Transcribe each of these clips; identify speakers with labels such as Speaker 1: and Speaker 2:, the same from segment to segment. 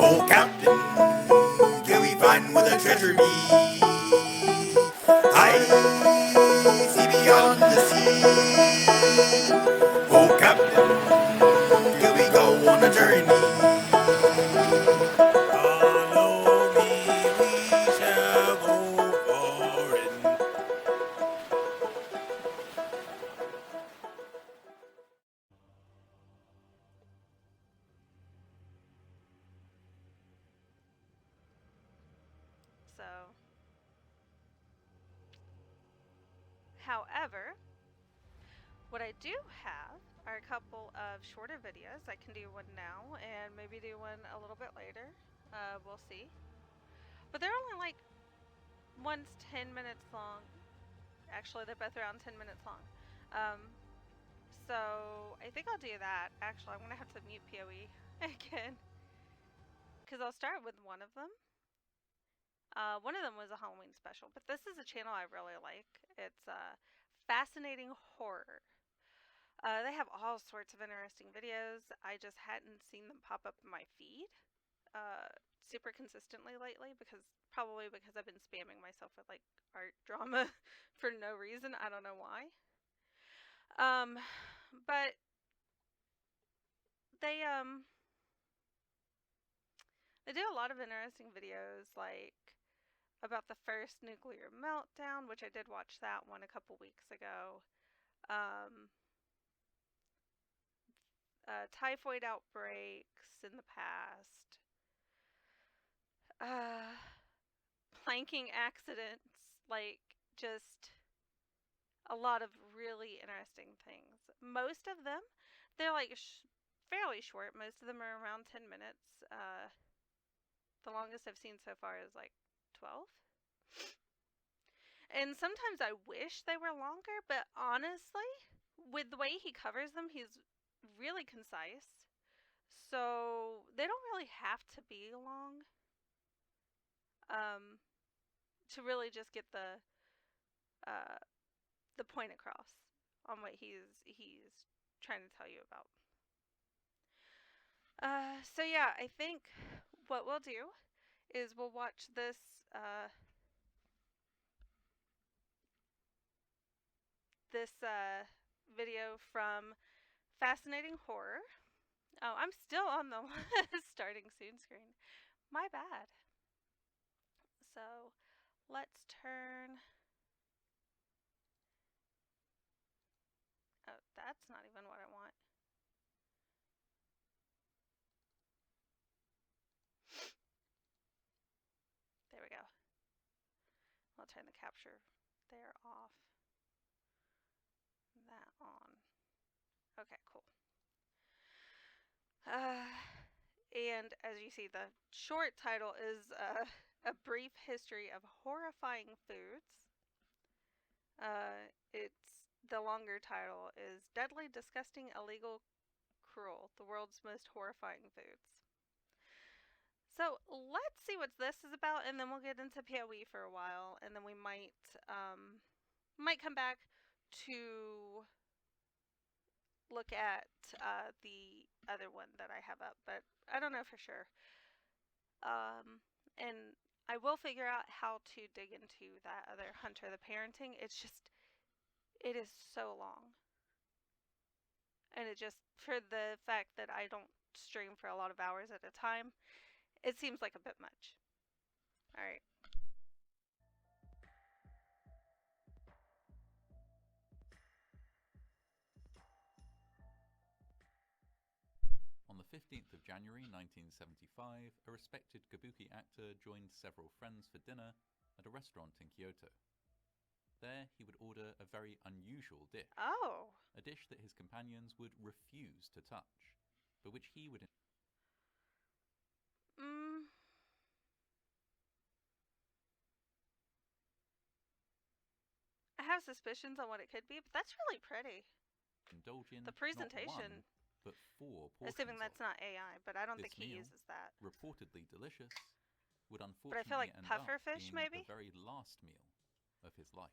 Speaker 1: Oh, Captain, till we find where the treasure be. I see beyond the sea. Oh, Captain, till we go on a journey. Follow me, we shall go foreign.
Speaker 2: So, however, what I do have are a couple of shorter videos. I can do one now and maybe do one a little bit later. We'll see. But they're only like one's 10 minutes long. Actually, they're both around 10 minutes long. Um, so I think I'll do that. Actually, I'm going to have to mute PoE again because I'll start with one of them. One of them was a Halloween special, but this is a channel I really like. It's Fascinating Horror. They have all sorts of interesting videos. I just hadn't seen them pop up in my feed super consistently lately probably because I've been spamming myself with like art drama for no reason. I don't know why. Um, but they um they do a lot of interesting videos like about the first nuclear meltdown, which I did watch that one a couple weeks ago. Um, Typhoid outbreaks in the past. Uh, Planking accidents, like just a lot of really interesting things. Most of them, they're like fairly short. Most of them are around 10 minutes. The longest I've seen so far is like 12. And sometimes I wish they were longer, but honestly, with the way he covers them, he's really concise. So they don't really have to be long um, to really just get uh, the point across on what he's trying to tell you about. So yeah, I think what we'll do is we'll watch this video from Fascinating Horror. Oh, I'm still on the starting soon screen. My bad. So let's turn. Oh, that's not even what I want. There we go. I'll turn the capture there off. That on. Okay, cool. Uh, and as you see, the short title is A Brief History of Horrifying Foods. It's the longer title is Deadly, Disgusting, Illegal, Cruel: The World's Most Horrifying Foods. So let's see what this is about, and then we'll get into PoE for a while, and then we might come back to look at the other one that I have up, but I don't know for sure. And I will figure out how to dig into that other Hunter the Parenting. It is so long. And it just, for the fact that I don't stream for a lot of hours at a time, it seems like a bit much. Alright.
Speaker 3: On the 15th of January 1975, a respected kabuki actor joined several friends for dinner at a restaurant in Kyoto. There, he would order a very unusual dish.
Speaker 2: Oh.
Speaker 3: A dish that his companions would refuse to touch, but which he would.
Speaker 2: Mm. I have suspicions on what it could be, but that's really pretty.
Speaker 3: Indulge in
Speaker 2: The
Speaker 3: not
Speaker 2: presentation,
Speaker 3: one, but 4
Speaker 2: assuming
Speaker 3: portions
Speaker 2: that's
Speaker 3: of.
Speaker 2: not AI, but I don't
Speaker 3: This
Speaker 2: think he
Speaker 3: meal,
Speaker 2: uses that.
Speaker 3: reportedly delicious, would
Speaker 2: But I feel
Speaker 3: unfortunately
Speaker 2: like
Speaker 3: end up
Speaker 2: pufferfish,
Speaker 3: being the
Speaker 2: maybe?
Speaker 3: very last meal of his life.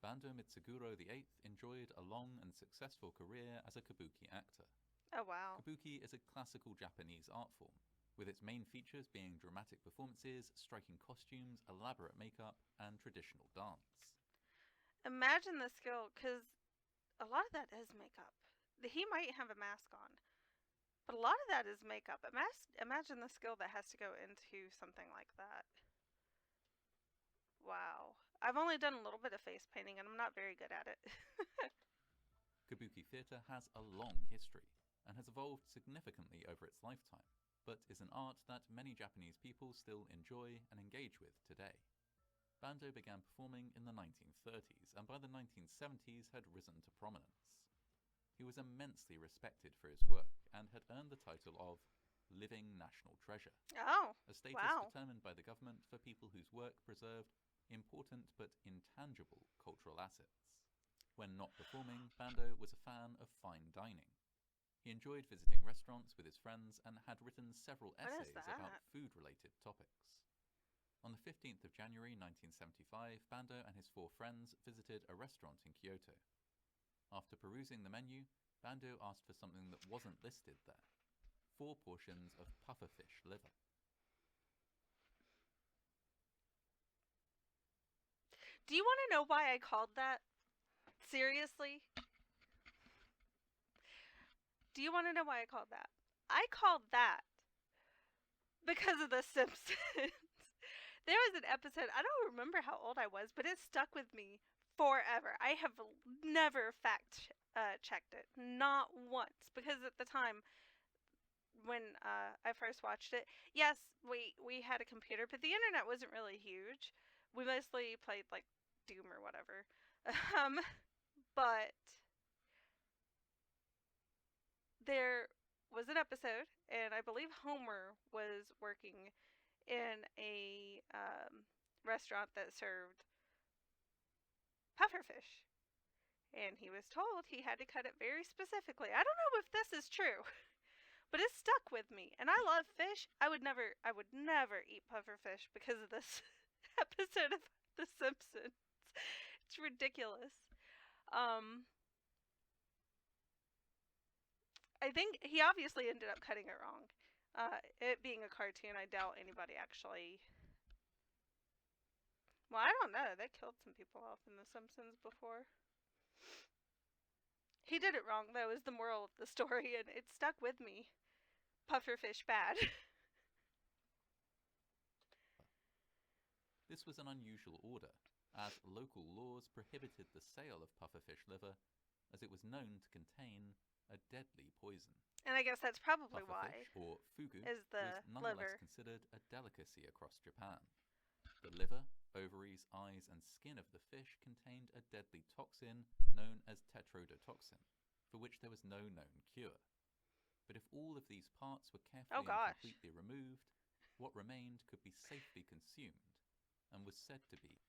Speaker 3: Bando Mitsuguro VIII enjoyed a long and successful career as a kabuki actor.
Speaker 2: Oh, wow.
Speaker 3: Kabuki is a classical Japanese art form, with its main features being dramatic performances, striking costumes, elaborate makeup, and traditional dance.
Speaker 2: Imagine the skill, because a lot of that is makeup. He might have a mask on, but a lot of that is makeup. Imagine the skill that has to go into something like that. Wow. I've only done a little bit of face painting, and I'm not very good at it.
Speaker 3: Kabuki theatre has a long history and has evolved significantly over its lifetime, but is an art that many Japanese people still enjoy and engage with today. Bando began performing in the 1930s and by the 1970s had risen to prominence. He was immensely respected for his work and had earned the title of Living National Treasure,
Speaker 2: Oh,
Speaker 3: a status
Speaker 2: wow.
Speaker 3: determined by the government for people whose work preserved important but intangible cultural assets. When not performing, Bando was a fan of fine dining. He enjoyed visiting restaurants with his friends and had written several
Speaker 2: What is
Speaker 3: essays about
Speaker 2: that?
Speaker 3: food-related topics. On the 15th of January 1975, Bando and his 4 friends visited a restaurant in Kyoto. After perusing the menu, Bando asked for something that wasn't listed there: 4 portions of pufferfish liver.
Speaker 2: Do you want to know why I called that? Seriously? Do you want to know why I called that? I called that because of The Simpsons. There was an episode, I don't remember how old I was, but it stuck with me forever. I have never checked it. Not once. Because at the time, when I first watched it, yes, we had a computer, but the internet wasn't really huge. We mostly played, like, Doom or whatever. But there was an episode, and I believe Homer was working in a restaurant that served pufferfish. And he was told he had to cut it very specifically. I don't know if this is true, but it stuck with me. And I love fish. I would never eat pufferfish because of this episode of The Simpsons. It's ridiculous. I think he obviously ended up cutting it wrong. It being a cartoon, I doubt anybody actually. Well, I don't know. They killed some people off in The Simpsons before. He did it wrong, though, is the moral of the story, and it stuck with me. Pufferfish bad.
Speaker 3: This was an unusual order, as local laws prohibited the sale of pufferfish liver, as it was known to contain a deadly poison.
Speaker 2: And I guess that's probably why.
Speaker 3: Pufferfish, or fugu,
Speaker 2: Is the
Speaker 3: was nonetheless
Speaker 2: liver.
Speaker 3: considered a delicacy across Japan. The liver, ovaries, eyes, and skin of the fish contained a deadly toxin known as tetrodotoxin, for which there was no known cure. But if all of these parts were carefully and completely removed, what remained could be safely consumed, and was said to be.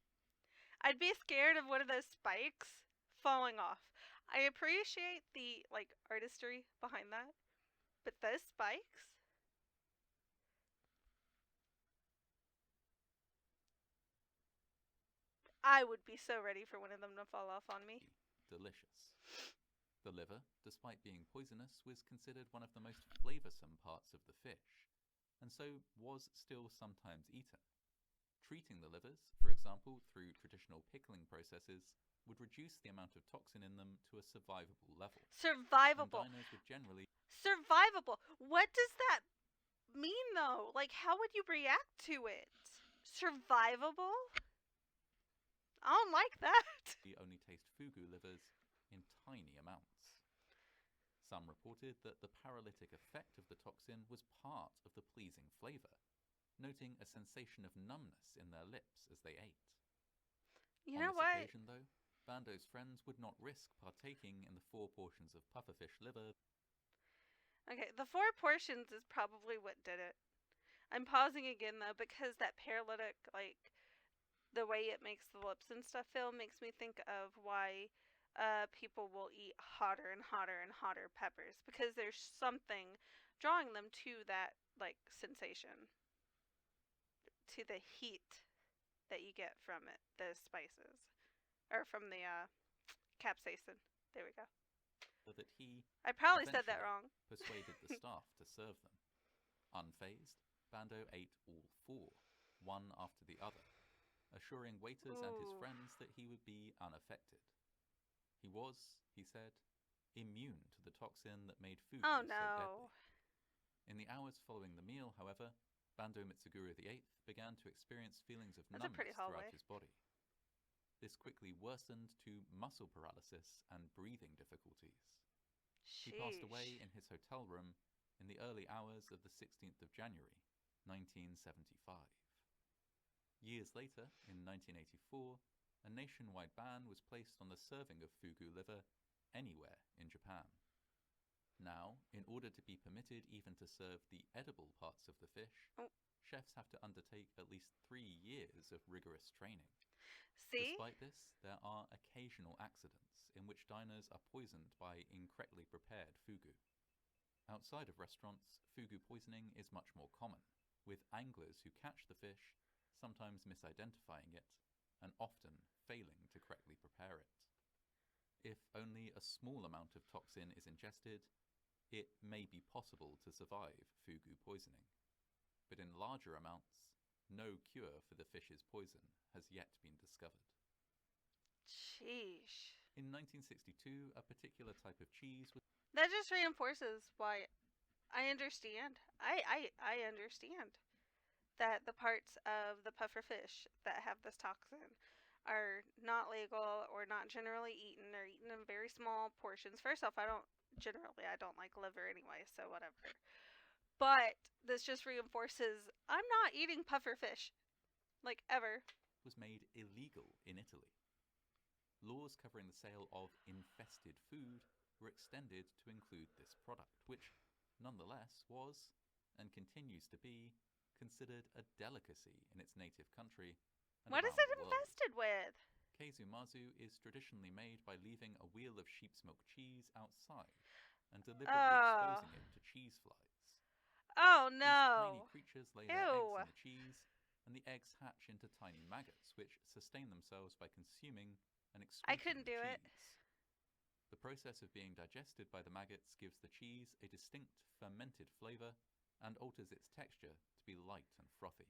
Speaker 2: I'd be scared of one of those spikes falling off. I appreciate the, like, artistry behind that, but those spikes? I would be so ready for one of them to fall off on me.
Speaker 3: Delicious. The liver, despite being poisonous, was considered one of the most flavoursome parts of the fish, and so was still sometimes eaten. Treating the livers, for example, through traditional pickling processes, would reduce the amount of toxin in them to a survivable level.
Speaker 2: Survivable.
Speaker 3: And diners would generally.
Speaker 2: Survivable. What does that mean, though? Like, how would you react to it? Survivable? I don't like that.
Speaker 3: Only taste fugu livers in tiny amounts. Some reported that the paralytic effect of the toxin was part of the pleasing flavour, noting a sensation of numbness in their lips as they ate.
Speaker 2: You
Speaker 3: On
Speaker 2: know
Speaker 3: this
Speaker 2: what?
Speaker 3: occasion, though, Bando's friends would not risk partaking in the 4 portions of pufferfish liver.
Speaker 2: Okay, the 4 portions is probably what did it. I'm pausing again, though, because that paralytic, like, the way it makes the lips and stuff feel makes me think of why people will eat hotter and hotter and hotter peppers, because there's something drawing them to that, like, sensation, to the heat that you get from the spices, or from the capsaicin. There we go.
Speaker 3: that he
Speaker 2: I probably said that
Speaker 3: eventually
Speaker 2: wrong.
Speaker 3: persuaded the staff to serve them. Unfazed, Bando ate all 4, one after the other, assuring waiters and his
Speaker 2: Ooh.
Speaker 3: friends that he would be unaffected. He was, he said, immune to the toxin that made fugu
Speaker 2: Oh
Speaker 3: so
Speaker 2: no.
Speaker 3: deadly. In the hours following the meal, however, Bando Mitsuguru VIII began to experience feelings of
Speaker 2: That's a pretty
Speaker 3: numbness throughout
Speaker 2: hallway.
Speaker 3: his body. This quickly worsened to muscle paralysis and breathing difficulties. He passed away
Speaker 2: Sheesh.
Speaker 3: in his hotel room in the early hours of the 16th of January, 1975. Years later, in 1984, a nationwide ban was placed on the serving of fugu liver anywhere in Japan. Now, in order to be permitted even to serve the edible parts of the fish,
Speaker 2: Oh.
Speaker 3: chefs have to undertake at least 3 years of rigorous training.
Speaker 2: See?
Speaker 3: Despite this, there are occasional accidents in which diners are poisoned by incorrectly prepared fugu. Outside of restaurants, fugu poisoning is much more common, with anglers who catch the fish sometimes misidentifying it and often failing to correctly prepare it. If only a small amount of toxin is ingested, it may be possible to survive fugu poisoning. But in larger amounts, no cure for the fish's poison has yet been discovered.
Speaker 2: Sheesh.
Speaker 3: In 1962, a particular type of cheese was
Speaker 2: That just reinforces why I understand. I understand that the parts of the puffer fish that have this toxin are not legal or not generally eaten or eaten in very small portions. First off, I don't like liver anyway, so whatever. But this just reinforces I'm not eating puffer fish. Like ever.
Speaker 3: made illegal in Italy. Laws covering the sale of infested food were extended to include this product, which nonetheless was, and continues to be, considered a delicacy in its native country and
Speaker 2: What is
Speaker 3: around
Speaker 2: it
Speaker 3: the world.
Speaker 2: infested with?
Speaker 3: Keizumazu is traditionally made by leaving a wheel of sheep's milk cheese outside and deliberately
Speaker 2: Oh.
Speaker 3: exposing it to cheese flies.
Speaker 2: Oh
Speaker 3: These tiny
Speaker 2: no.
Speaker 3: creatures lay their eggs
Speaker 2: Ew.
Speaker 3: in the cheese, and the eggs hatch into tiny maggots, which sustain themselves by consuming and excreting
Speaker 2: couldn't
Speaker 3: the
Speaker 2: do it.
Speaker 3: cheese. The process of being digested by the maggots gives the cheese a distinct fermented flavor and alters its texture to be light and frothy.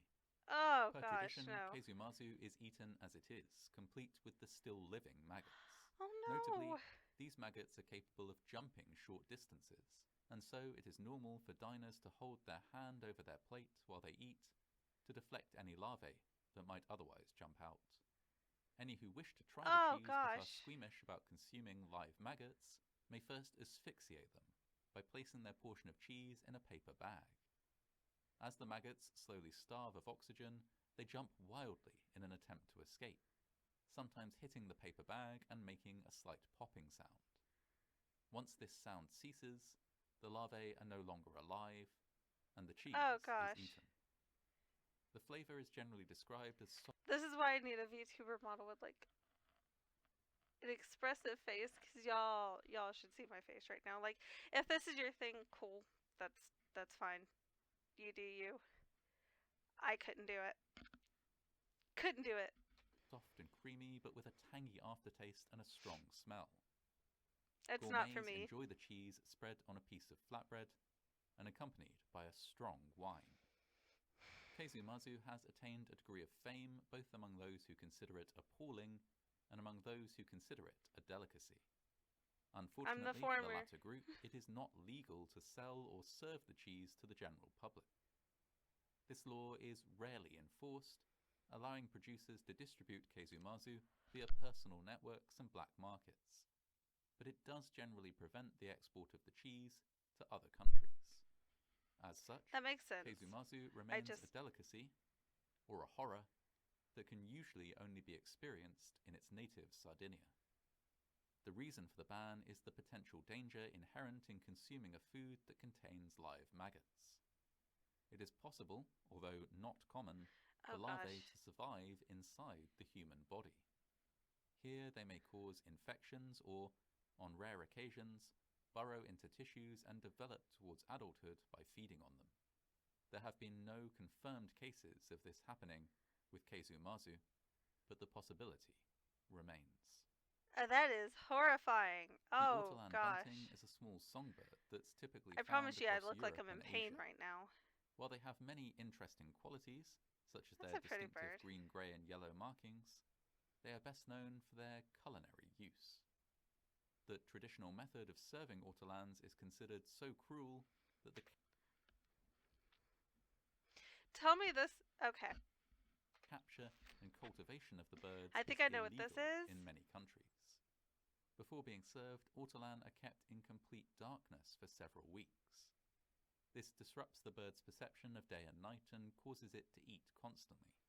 Speaker 2: Oh
Speaker 3: Per
Speaker 2: gosh,
Speaker 3: tradition,
Speaker 2: no.
Speaker 3: keizumazu is eaten as it is, complete with the still living maggots.
Speaker 2: Oh no.
Speaker 3: Notably, these maggots are capable of jumping short distances, and so it is normal for diners to hold their hand over their plate while they eat to deflect any larvae that might otherwise jump out. Any who wish to try
Speaker 2: Oh,
Speaker 3: the cheese but are
Speaker 2: gosh.
Speaker 3: squeamish about consuming live maggots may first asphyxiate them by placing their portion of cheese in a paper bag. As the maggots slowly starve of oxygen, they jump wildly in an attempt to escape, sometimes hitting the paper bag and making a slight popping sound. Once this sound ceases, the larvae are no longer alive, and the cheese
Speaker 2: Oh gosh.
Speaker 3: is eaten. The flavor is generally described as soft.
Speaker 2: This is why I need a VTuber model with like an expressive face, because y'all should see my face right now. Like, if this is your thing, cool. That's fine. You do you. I couldn't do it. Couldn't do it.
Speaker 3: Soft and creamy, but with a tangy aftertaste and a strong smell.
Speaker 2: It's not for
Speaker 3: Gourmets
Speaker 2: me.
Speaker 3: enjoy the cheese spread on a piece of flatbread and accompanied by a strong wine. Keizumazu has attained a degree of fame both among those who consider it appalling and among those who consider it a delicacy. Unfortunately, for
Speaker 2: former.
Speaker 3: the latter group, it is not legal to sell or serve the cheese to the general public. This law is rarely enforced, allowing producers to distribute keizumazu via personal networks and black markets. But it does generally prevent the export of the cheese to other countries. As such,
Speaker 2: That makes sense.
Speaker 3: keizumazu remains a delicacy, or a horror, that can usually only be experienced in its native Sardinia. The reason for the ban is the potential danger inherent in consuming a food that contains live maggots. It is possible, although not common, for larvae to survive inside the human body. Here they may cause infections or, on rare occasions, burrow into tissues and develop towards adulthood by feeding on them. There have been no confirmed cases of this happening with keizumazu, but the possibility remains.
Speaker 2: That is horrifying.
Speaker 3: The
Speaker 2: Oh,
Speaker 3: ortolan
Speaker 2: gosh.
Speaker 3: bunting is a small songbird that's typically
Speaker 2: I
Speaker 3: found
Speaker 2: promise you I
Speaker 3: across
Speaker 2: look like
Speaker 3: Europe
Speaker 2: I'm in
Speaker 3: and
Speaker 2: pain
Speaker 3: Asia.
Speaker 2: right now.
Speaker 3: While they have many interesting qualities, such as
Speaker 2: That's
Speaker 3: their
Speaker 2: a pretty
Speaker 3: distinctive
Speaker 2: bird.
Speaker 3: green, grey, and yellow markings, they are best known for their culinary use. The traditional method of serving ortolans is considered so cruel that the
Speaker 2: Tell me this. Okay.
Speaker 3: capture and cultivation of the birds
Speaker 2: I think
Speaker 3: is
Speaker 2: I know what
Speaker 3: illegal
Speaker 2: this is.
Speaker 3: in many countries. Before being served, ortolan are kept in complete darkness for several weeks. This disrupts the bird's perception of day and night and causes it to eat constantly,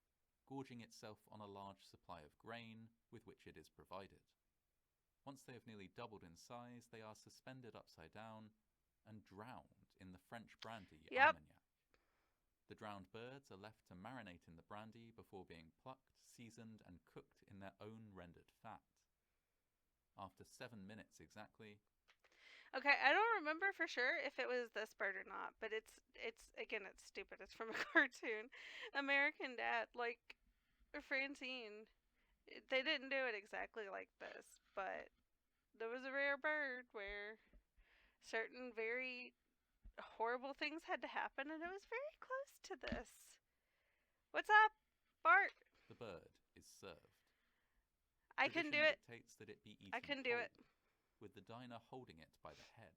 Speaker 3: gorging itself on a large supply of grain with which it is provided. Once they have nearly doubled in size, they are suspended upside down and drowned in the French brandy
Speaker 2: Yep.
Speaker 3: Armagnac. The drowned birds are left to marinate in the brandy before being plucked, seasoned, and cooked in their own rendered fat. After 7 minutes exactly,
Speaker 2: Okay, I don't remember for sure if it was this bird or not, but it's again, it's stupid. It's from a cartoon. American Dad, like Francine, they didn't do it exactly like this, but there was a rare bird where certain very horrible things had to happen, and it was very close to this. What's up, Bart?
Speaker 3: the bird is served.
Speaker 2: I couldn't do
Speaker 3: Tradition
Speaker 2: it.
Speaker 3: dictates that it be eaten
Speaker 2: I couldn't do it.
Speaker 3: cold, with the diner holding it by the head.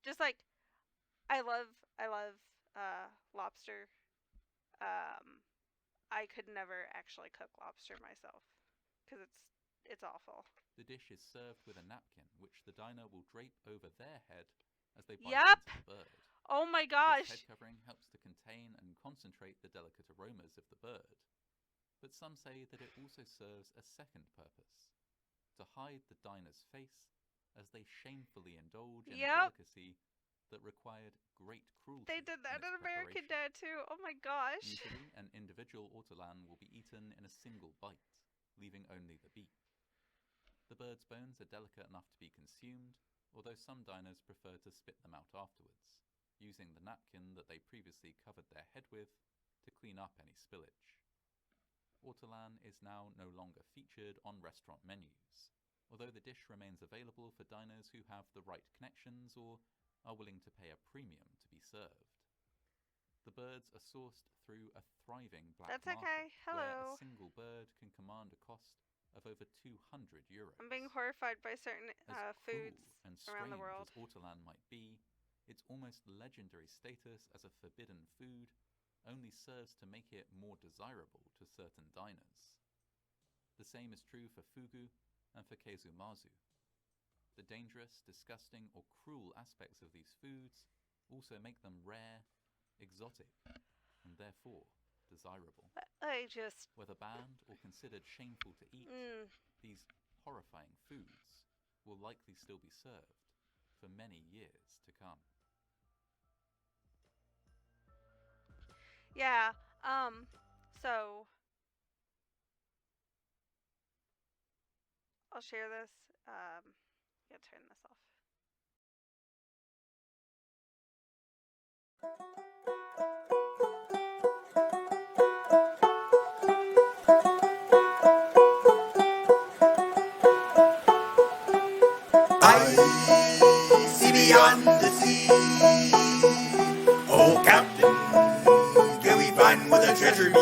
Speaker 2: Just like I love lobster. I could never actually cook lobster myself because it's awful.
Speaker 3: The dish is served with a napkin, which the diner will drape over their head as they bite
Speaker 2: Yup.
Speaker 3: into the bird.
Speaker 2: Oh my
Speaker 3: This
Speaker 2: gosh.
Speaker 3: head covering helps to contain and concentrate the delicate aromas of the bird, but some say that it also serves a second purpose, to hide the diner's face as they shamefully indulge in a
Speaker 2: Yep.
Speaker 3: delicacy that required great cruelty.
Speaker 2: They did that
Speaker 3: in
Speaker 2: in
Speaker 3: its
Speaker 2: American
Speaker 3: preparation.
Speaker 2: Dad too. Oh my gosh.
Speaker 3: Usually, an individual ortolan will be eaten in a single bite, leaving only the beak. The bird's bones are delicate enough to be consumed, although some diners prefer to spit them out afterwards, using the napkin that they previously covered their head with to clean up any spillage. Ortolan is now no longer featured on restaurant menus, although the dish remains available for diners who have the right connections or are willing to pay a premium to be served. The birds are sourced through a thriving black
Speaker 2: That's
Speaker 3: market,
Speaker 2: okay.
Speaker 3: where
Speaker 2: Hello.
Speaker 3: a single bird can command a cost of over €200.
Speaker 2: I'm being horrified by certain
Speaker 3: As
Speaker 2: foods
Speaker 3: cruel and
Speaker 2: around the
Speaker 3: strange
Speaker 2: world.
Speaker 3: as ortolan might be, its almost legendary status as a forbidden food only serves to make it more desirable to certain diners. The same is true for fugu and for keisumazu. The dangerous, disgusting, or cruel aspects of these foods also make them rare, exotic, and therefore desirable.
Speaker 2: I just.
Speaker 3: Whether banned or considered shameful to eat, these horrifying foods will likely still be served for many years to come.
Speaker 2: Yeah. So I'll share this. Yeah, turn this off.
Speaker 1: I see beyond the sea. Oh, Captain, can we find where the treasure be?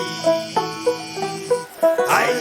Speaker 1: I